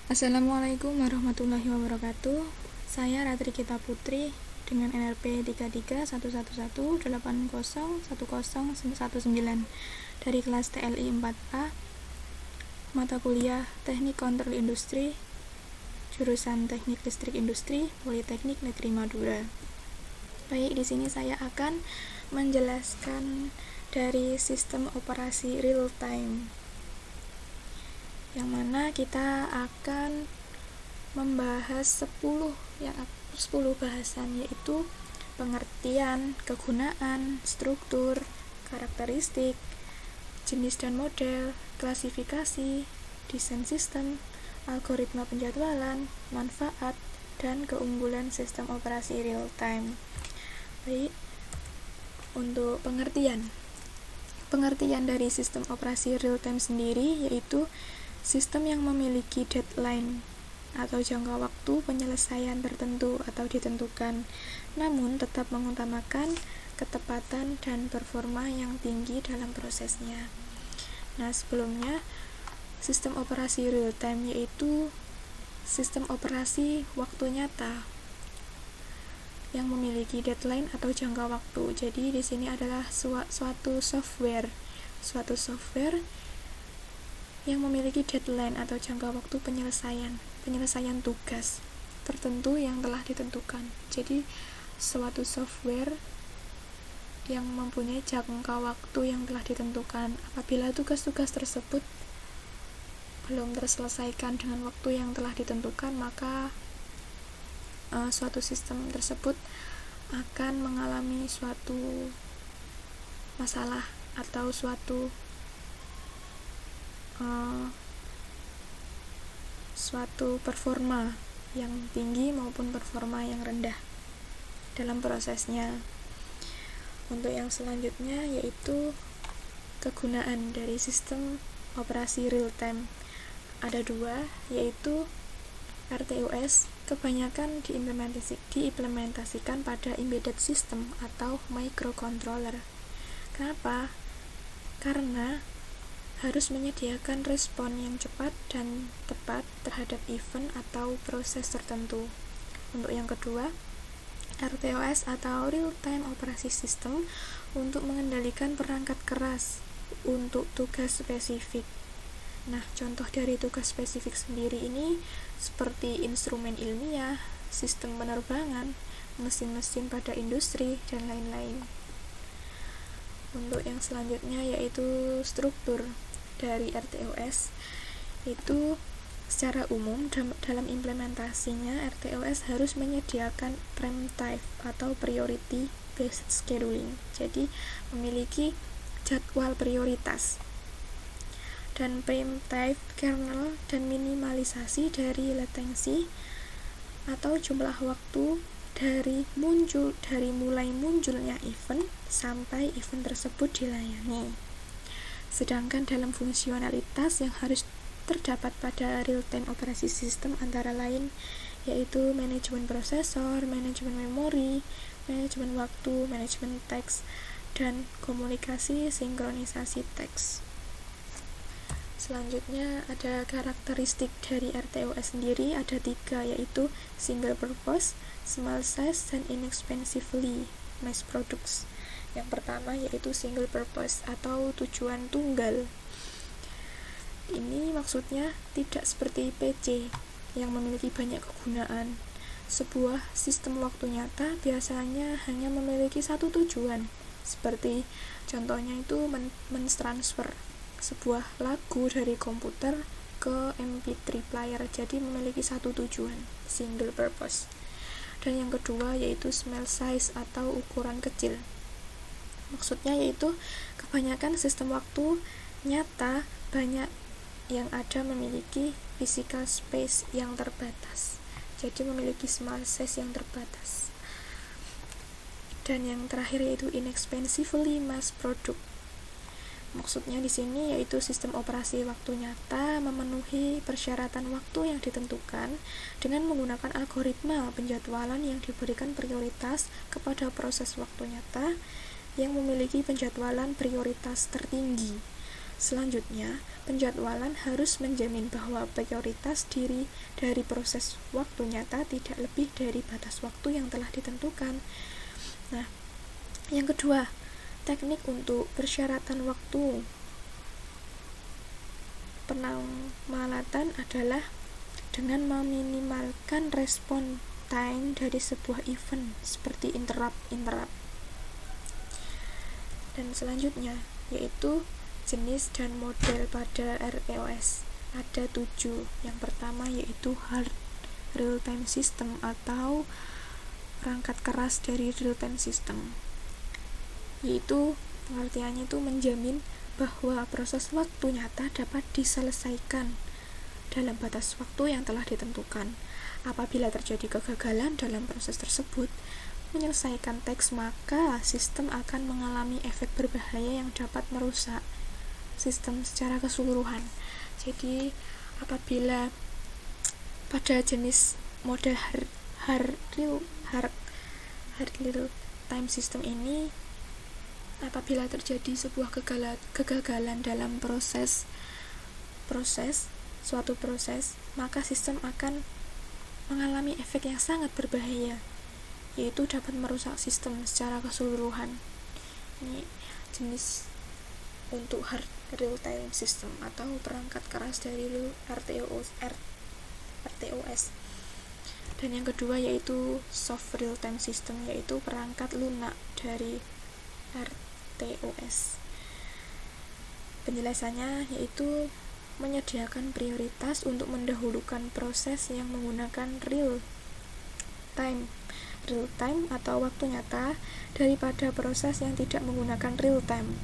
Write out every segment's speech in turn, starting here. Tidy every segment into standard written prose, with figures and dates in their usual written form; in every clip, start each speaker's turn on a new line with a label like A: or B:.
A: Assalamualaikum warahmatullahi wabarakatuh. Saya Ratri Gita Putri dengan NRP 331801011019 dari kelas TLI 4A, mata kuliah Teknik Kontrol Industri, jurusan Teknik Listrik Industri, Politeknik Negeri Madura. Baik, di sini saya akan menjelaskan dari sistem operasi real time, yang mana kita akan membahas 10 bahasan, yaitu pengertian, kegunaan, struktur, karakteristik, jenis dan model, klasifikasi, desain sistem, algoritma penjadwalan, manfaat, dan keunggulan sistem operasi real time. Baik, untuk pengertian dari sistem operasi real time sendiri yaitu sistem yang memiliki deadline atau jangka waktu penyelesaian tertentu atau ditentukan, namun tetap mengutamakan ketepatan dan performa yang tinggi dalam prosesnya. Nah, sebelumnya, sistem operasi real time yaitu sistem operasi waktu nyata yang memiliki deadline atau jangka waktu. Jadi di sini adalah suatu software yang memiliki deadline atau jangka waktu penyelesaian tugas tertentu yang telah ditentukan. Jadi suatu software yang mempunyai jangka waktu yang telah ditentukan. Apabila tugas-tugas tersebut belum terselesaikan dengan waktu yang telah ditentukan, maka suatu sistem tersebut akan mengalami suatu masalah atau suatu performa yang tinggi maupun performa yang rendah dalam prosesnya. Untuk yang selanjutnya yaitu kegunaan dari sistem operasi real time. Ada dua, yaitu RTOS kebanyakan diimplementasikan pada embedded system atau microcontroller. Kenapa? Karena harus menyediakan respon yang cepat dan tepat terhadap event atau proses tertentu. Untuk yang kedua, RTOS atau Real Time Operasi System untuk mengendalikan perangkat keras untuk tugas spesifik. Nah, contoh dari tugas spesifik sendiri ini seperti instrumen ilmiah, sistem penerbangan, mesin-mesin pada industri, dan lain-lain. Untuk yang selanjutnya yaitu struktur dari RTOS. Itu secara umum dalam implementasinya RTOS harus menyediakan prime time atau priority based scheduling. Jadi memiliki jadwal prioritas dan preemptive kernel dan minimalisasi dari latensi atau jumlah waktu dari mulai munculnya event sampai event tersebut dilayani. Sedangkan dalam fungsionalitas yang harus terdapat pada real-time operasi sistem antara lain yaitu manajemen prosesor, manajemen memori, manajemen waktu, manajemen teks, dan komunikasi sinkronisasi teks. Selanjutnya ada karakteristik dari RTOS sendiri, ada 3, yaitu single purpose, small size, dan inexpensively mass products. Yang pertama yaitu single purpose atau tujuan tunggal. Ini maksudnya tidak seperti PC yang memiliki banyak kegunaan. Sebuah sistem waktu nyata biasanya hanya memiliki satu tujuan, seperti contohnya itu mentransfer sebuah lagu dari komputer ke MP3 player, jadi memiliki satu tujuan, single purpose. Dan yang kedua yaitu small size atau ukuran kecil. Maksudnya yaitu kebanyakan sistem waktu nyata banyak yang ada memiliki physical space yang terbatas, jadi memiliki small size yang terbatas. Dan yang terakhir yaitu inexpensively mass product. Maksudnya di sini yaitu sistem operasi waktu nyata memenuhi persyaratan waktu yang ditentukan dengan menggunakan algoritma penjadwalan yang diberikan prioritas kepada proses waktu nyata yang memiliki penjadwalan prioritas tertinggi. Selanjutnya, penjadwalan harus menjamin bahwa prioritas diri dari proses waktu nyata tidak lebih dari batas waktu yang telah ditentukan. Nah, yang kedua, teknik untuk persyaratan waktu penamalatan adalah dengan meminimalkan respon time dari sebuah event seperti interrupt. Dan selanjutnya, yaitu jenis dan model pada RTOS. Ada 7. Yang pertama yaitu hard real-time system atau perangkat keras dari real-time system. Yaitu pengertiannya itu menjamin bahwa proses waktu nyata dapat diselesaikan dalam batas waktu yang telah ditentukan. Apabila terjadi kegagalan dalam proses tersebut, menyelesaikan teks, maka sistem akan mengalami efek berbahaya yang dapat merusak sistem secara keseluruhan. Jadi apabila pada jenis model hard real time system ini, apabila terjadi sebuah kegagalan dalam suatu proses, maka sistem akan mengalami efek yang sangat berbahaya, yaitu dapat merusak sistem secara keseluruhan. Ini jenis untuk hard real-time system atau perangkat keras dari RTOS. Dan yang kedua yaitu soft real-time system, yaitu perangkat lunak dari RTOS. Penjelasannya yaitu menyediakan prioritas untuk mendahulukan proses yang menggunakan real time atau waktu nyata daripada proses yang tidak menggunakan real time.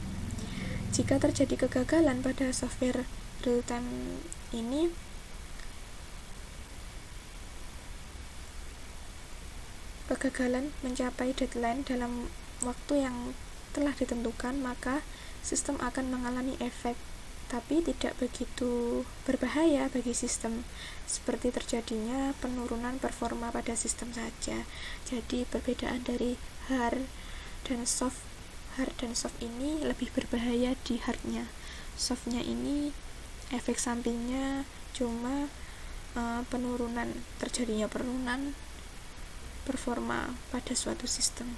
A: Jika terjadi kegagalan pada software real time ini, kegagalan mencapai deadline dalam waktu yang telah ditentukan, maka sistem akan mengalami efek, tapi tidak begitu berbahaya bagi sistem, seperti terjadinya penurunan performa pada sistem saja. Jadi perbedaan dari hard dan soft ini lebih berbahaya di hardnya. Softnya ini efek sampingnya cuma terjadinya penurunan performa pada suatu sistem.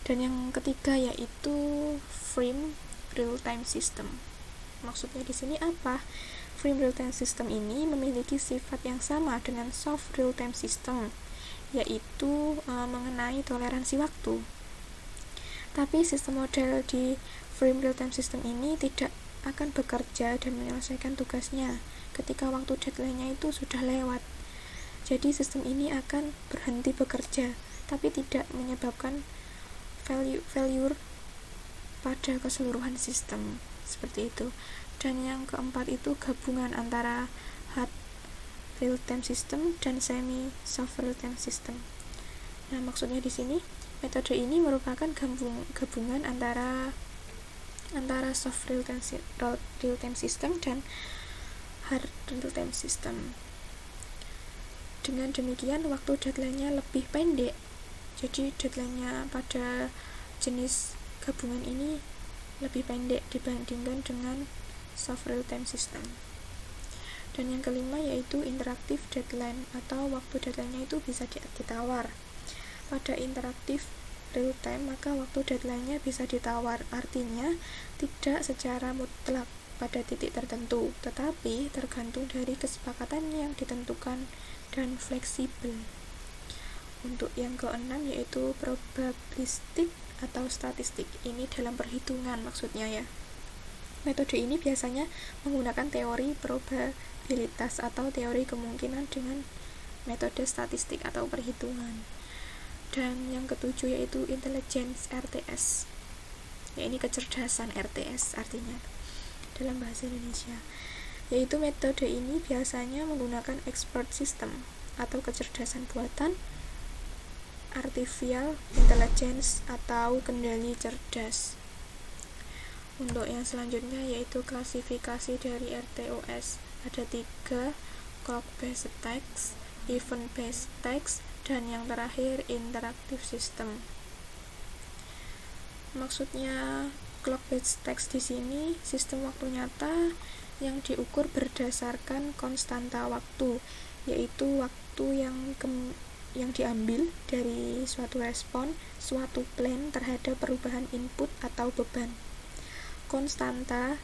A: Dan yang ketiga yaitu frame real time system. Maksudnya di sini apa? Frame real time system ini memiliki sifat yang sama dengan soft real time system, yaitu mengenai toleransi waktu. Tapi sistem model di frame real-time system ini tidak akan bekerja dan menyelesaikan tugasnya ketika waktu deadline-nya itu sudah lewat. Jadi sistem ini akan berhenti bekerja, tapi tidak menyebabkan failure pada keseluruhan sistem. Seperti itu. Dan yang keempat itu gabungan antara hard real-time system dan semi-soft real-time system. Nah, maksudnya di sini metode ini merupakan gabungan antara soft real-time system dan hard real-time system. Dengan demikian, waktu deadline-nya lebih pendek. Jadi deadline-nya pada jenis gabungan ini lebih pendek dibandingkan dengan soft real-time system. Dan yang kelima yaitu interactive deadline atau waktu deadline-nya itu bisa ditawar. Pada interaktif real time, maka waktu deadline-nya bisa ditawar, artinya tidak secara mutlak pada titik tertentu, tetapi tergantung dari kesepakatan yang ditentukan dan fleksibel. Untuk yang keenam yaitu probabilistik atau statistik, ini dalam perhitungan maksudnya ya. Metode ini biasanya menggunakan teori probabilitas atau teori kemungkinan dengan metode statistik atau perhitungan. Dan yang ketujuh yaitu intelligence RTS, ya ini kecerdasan RTS artinya dalam bahasa Indonesia, yaitu metode ini biasanya menggunakan expert system atau kecerdasan buatan, artificial intelligence atau kendali cerdas. Untuk yang selanjutnya yaitu klasifikasi dari RTOS, ada 3: clock based attacks, event based attacks, dan yang terakhir interactive system. Maksudnya clock-based text di sini sistem waktu nyata yang diukur berdasarkan konstanta waktu, yaitu waktu yang diambil dari suatu respon, suatu plan terhadap perubahan input atau beban. Konstanta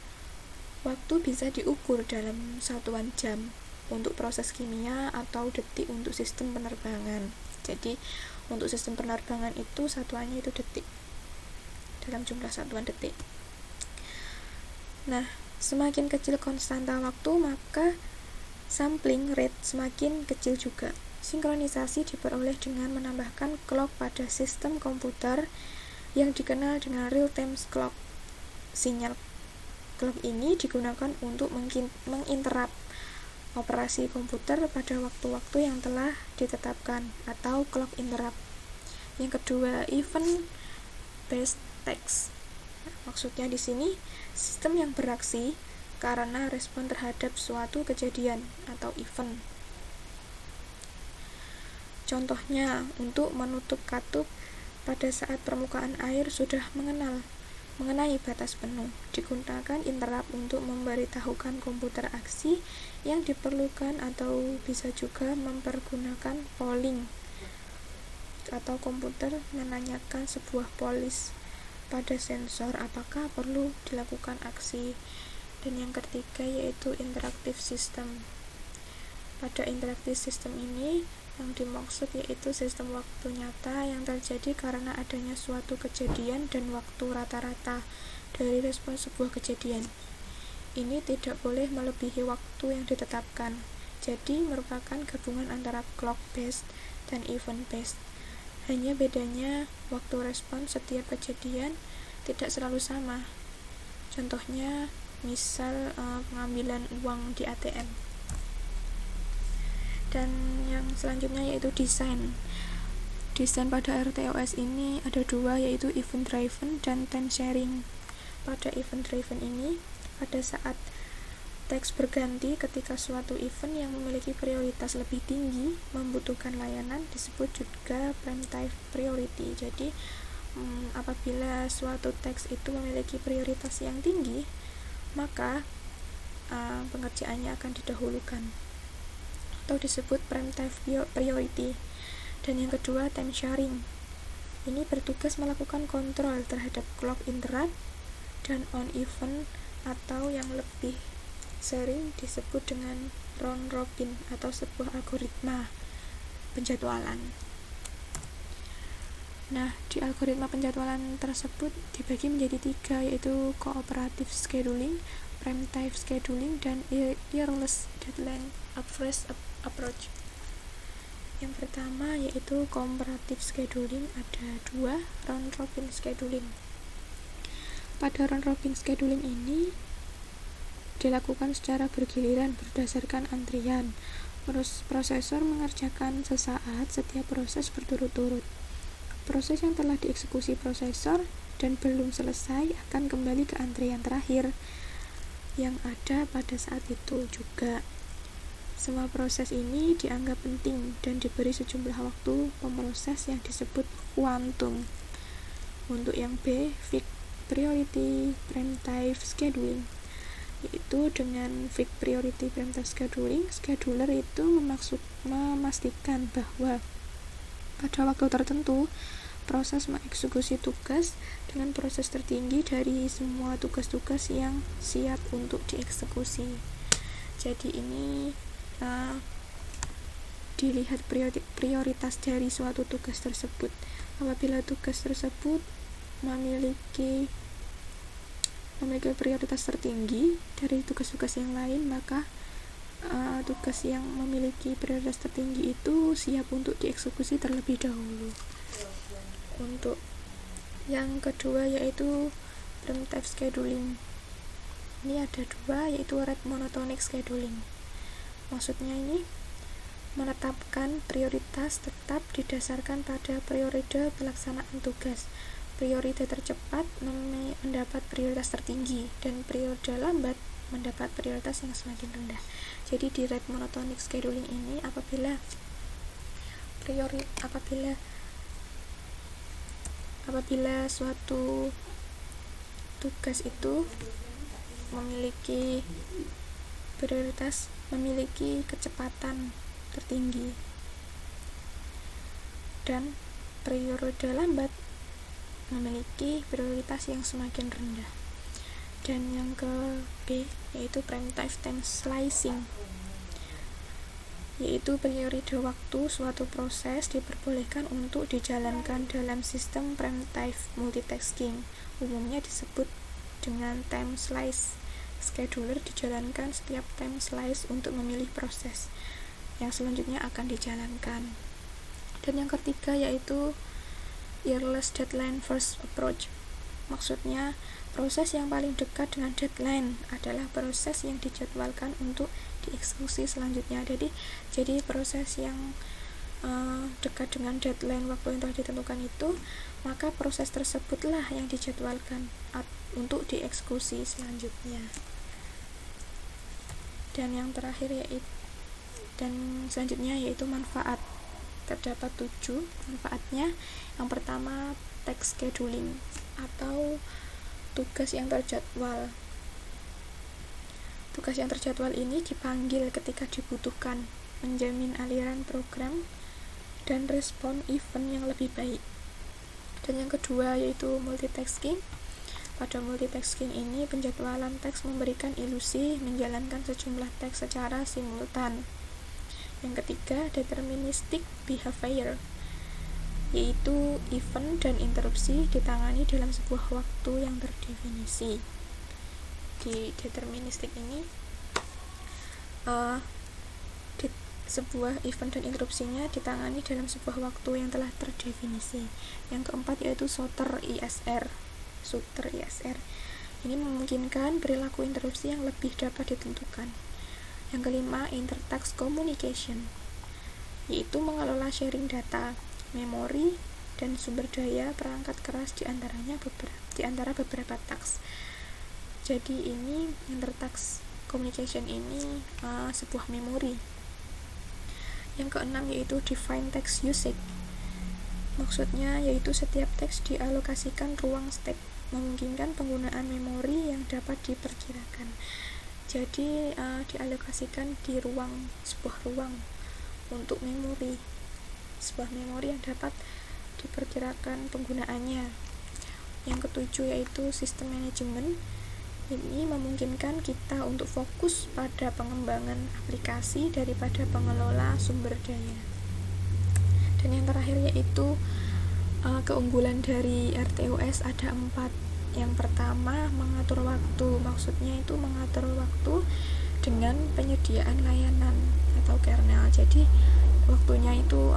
A: waktu bisa diukur dalam satuan jam untuk proses kimia atau detik untuk sistem penerbangan. Jadi untuk sistem penerbangan itu satuannya itu detik, dalam jumlah satuan detik. Nah, semakin kecil konstanta waktu, maka sampling rate semakin kecil juga. Sinkronisasi diperoleh dengan menambahkan clock pada sistem komputer yang dikenal dengan real-time clock. Sinyal clock ini digunakan untuk menginterrupt operasi komputer pada waktu-waktu yang telah ditetapkan, atau clock interrupt. Yang kedua, event-based text. Maksudnya di sini sistem yang beraksi karena respon terhadap suatu kejadian atau event. Contohnya, untuk menutup katup pada saat permukaan air sudah mengenai batas penuh, digunakan interrupt untuk memberitahukan komputer aksi yang diperlukan, atau bisa juga mempergunakan polling atau komputer menanyakan sebuah polis pada sensor apakah perlu dilakukan aksi. Dan yang ketiga yaitu interactive system. Pada interactive system ini yang dimaksud yaitu sistem waktu nyata yang terjadi karena adanya suatu kejadian dan waktu rata-rata dari respon sebuah kejadian. Ini tidak boleh melebihi waktu yang ditetapkan. Jadi merupakan gabungan antara clock based dan event based. Hanya bedanya waktu respon setiap kejadian tidak selalu sama. Contohnya misal pengambilan uang di ATM. Dan yang selanjutnya yaitu desain pada RTOS ini ada dua, yaitu event driven dan time sharing. Pada event driven ini, pada saat teks berganti ketika suatu event yang memiliki prioritas lebih tinggi membutuhkan layanan disebut juga prime time priority. Jadi apabila suatu teks itu memiliki prioritas yang tinggi, maka pengerjaannya akan didahulukan atau disebut prime time priority. Dan yang kedua, time sharing. Ini bertugas melakukan kontrol terhadap clock interrupt dan on event, atau yang lebih sering disebut dengan round robin atau sebuah algoritma penjadwalan. Nah, di algoritma penjadwalan tersebut dibagi menjadi 3, yaitu cooperative scheduling, prime time scheduling, dan earless deadline approach. Yang pertama yaitu cooperative scheduling, ada 2, round robin scheduling. Pada round robin scheduling ini dilakukan secara bergiliran berdasarkan antrian. Prosesor mengerjakan sesaat setiap proses berturut-turut. Proses yang telah dieksekusi prosesor dan belum selesai akan kembali ke antrian terakhir yang ada pada saat itu juga. Semua proses ini dianggap penting dan diberi sejumlah waktu pemroses yang disebut kuantum. Untuk yang B, fixed priority prime time scheduling, yaitu dengan fixed priority prime time scheduling, scheduler itu memastikan bahwa pada waktu tertentu proses mengeksekusi tugas dengan proses tertinggi dari semua tugas-tugas yang siap untuk dieksekusi. Jadi ini dilihat prioritas dari suatu tugas tersebut. Apabila tugas tersebut memiliki prioritas tertinggi dari tugas-tugas yang lain, maka tugas yang memiliki prioritas tertinggi itu siap untuk dieksekusi terlebih dahulu. Untuk yang kedua yaitu prime time scheduling. Ini ada 2, yaitu rate monotonic scheduling. Maksudnya ini menetapkan prioritas tetap didasarkan pada periode pelaksanaan tugas. Periode tercepat mendapat prioritas tertinggi dan periode lambat mendapat prioritas yang semakin rendah. Jadi di rate monotonic scheduling ini apabila suatu tugas itu memiliki prioritas, memiliki kecepatan tertinggi, dan periode lambat memiliki prioritas yang semakin rendah. Dan yang ke B yaitu primitive time slicing, yaitu periode waktu suatu proses diperbolehkan untuk dijalankan dalam sistem primitive multitasking, umumnya disebut dengan time slice. Scheduler dijalankan setiap time slice untuk memilih proses yang selanjutnya akan dijalankan. Dan yang ketiga yaitu earliest deadline first approach. Maksudnya, proses yang paling dekat dengan deadline adalah proses yang dijadwalkan untuk dieksekusi selanjutnya. Jadi proses yang dekat dengan deadline waktu yang telah ditentukan itu, maka proses tersebutlah yang dijadwalkan untuk dieksekusi selanjutnya. Dan yang terakhir selanjutnya yaitu manfaat. Terdapat 7 manfaatnya. Yang pertama, task scheduling atau tugas yang terjadwal. Tugas yang terjadwal ini dipanggil ketika dibutuhkan, menjamin aliran program dan respon event yang lebih baik. Dan yang kedua yaitu multitasking. Pada multitasking ini, penjadwalan teks memberikan ilusi menjalankan sejumlah teks secara simultan. Yang ketiga, deterministic behavior, yaitu event dan interupsi ditangani dalam sebuah waktu yang terdefinisi. Di deterministic ini, sebuah event dan interupsinya ditangani dalam sebuah waktu yang telah terdefinisi. Yang keempat yaitu Sutter ISR. Ini memungkinkan perilaku interupsi yang lebih dapat ditentukan. Yang kelima, intertask communication, yaitu mengelola sharing data, memori, dan sumber daya perangkat keras di antara beberapa task. Jadi ini intertask communication ini sebuah memori. Yang keenam yaitu define text usage. Maksudnya yaitu setiap teks dialokasikan ruang state, memungkinkan penggunaan memori yang dapat diperkirakan. Jadi dialokasikan di sebuah ruang untuk memori, sebuah memori yang dapat diperkirakan penggunaannya. Yang ketujuh yaitu sistem manajemen. Ini memungkinkan kita untuk fokus pada pengembangan aplikasi daripada pengelola sumber daya. Dan yang terakhir yaitu keunggulan dari RTOS ada 4. Yang pertama, mengatur waktu. Maksudnya itu mengatur waktu dengan penyediaan layanan atau kernel. Jadi waktunya itu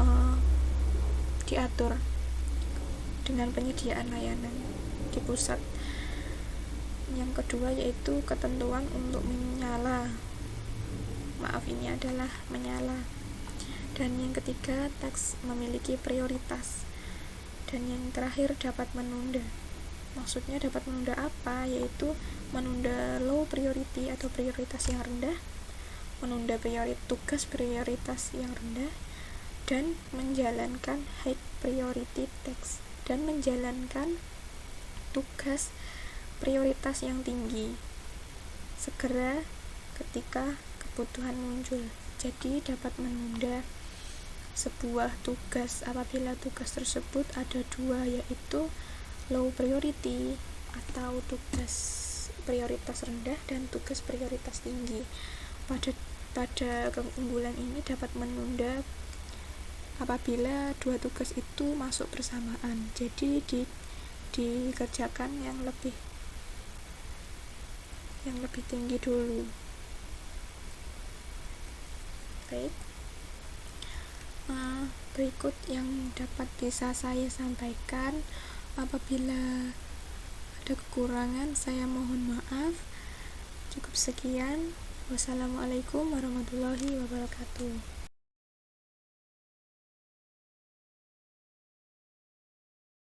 A: diatur dengan penyediaan layanan di pusat. Yang kedua yaitu ketentuan untuk menyala. Ini adalah menyala. Dan yang ketiga, teks memiliki prioritas. Dan yang terakhir, dapat menunda. Maksudnya dapat menunda apa? Yaitu menunda low priority atau prioritas yang rendah, menunda tugas prioritas yang rendah, dan menjalankan high priority task, dan menjalankan tugas prioritas yang tinggi segera ketika kebutuhan muncul. Jadi dapat menunda sebuah tugas apabila tugas tersebut ada 2, yaitu low priority atau tugas prioritas rendah dan tugas prioritas tinggi. Pada keunggulan ini dapat menunda apabila 2 tugas itu masuk bersamaan. Jadi dikerjakan yang lebih tinggi dulu. Baik. Berikut yang dapat bisa saya sampaikan. Apabila ada kekurangan, saya mohon maaf. Cukup sekian. Wassalamualaikum warahmatullahi wabarakatuh.